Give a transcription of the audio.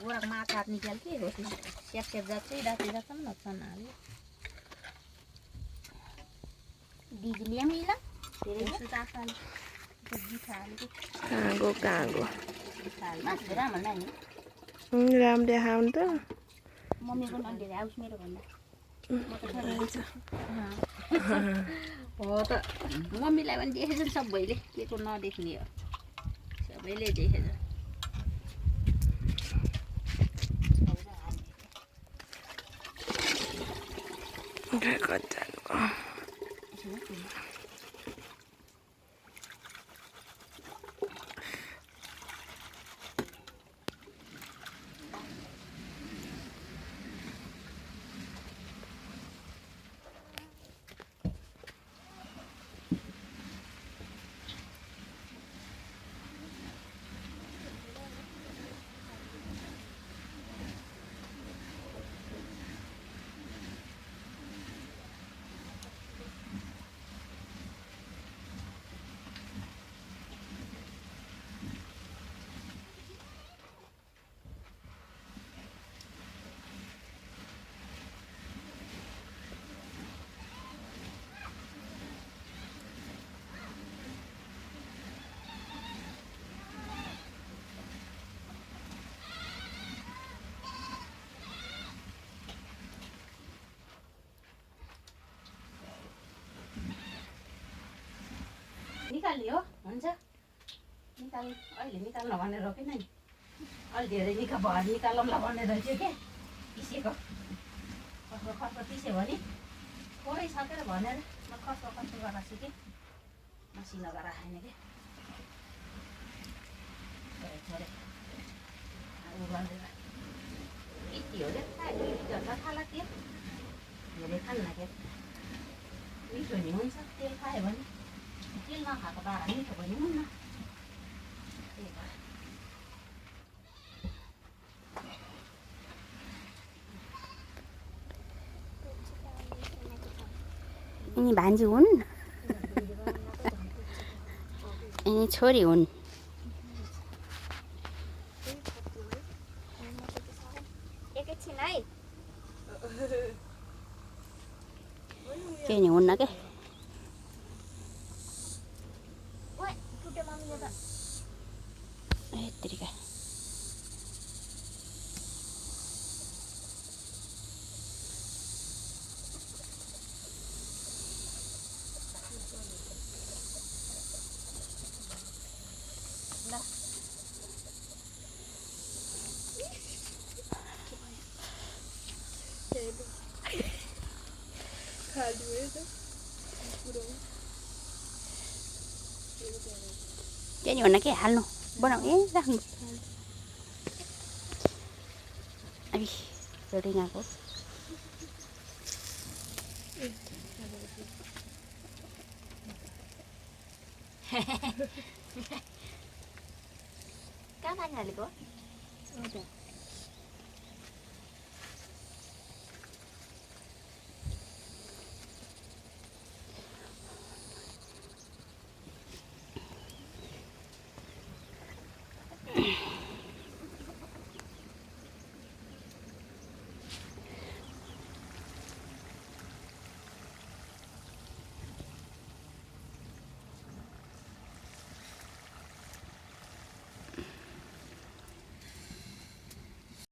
Buat masak nih kali ki, siap-siap jatuh, dah sama nasi. Di dunia milah, jadi susah kan. Kanggo. Mas berapa mana ni? Ram dia ham tu. Mami pun ada harus mero kan. Oh tak, mami lawan dia hesan सबैले के को नदेख्ने हो सबैले देखेछ निकाल्यो हुन्छ अहिले निकाल्न भनेर रोकेन नि अलि धेरै निकालौँला भनेर चाहिँ के पिसेको खस्रो पिस्यो भने थोरै सकेर भनेर म खस्रो गरेर सिकेँ मसिनो गरेर खाने के थोरै उ गरेर यति हो रे खाला के धेरै खान्न के मिठो नि हुन्छ तेल खायो भने तेल नखाएको बारा मिठो पनि हुन्न यिनी भान्जी हुन् यिनी छोरी हुन् एकैछिन है केही नि हुन्न के यत्तिका cái nhiều này cái hal luôn bắt đầu ấy ra không ai rồi đi nhà cô cá anh là gì cô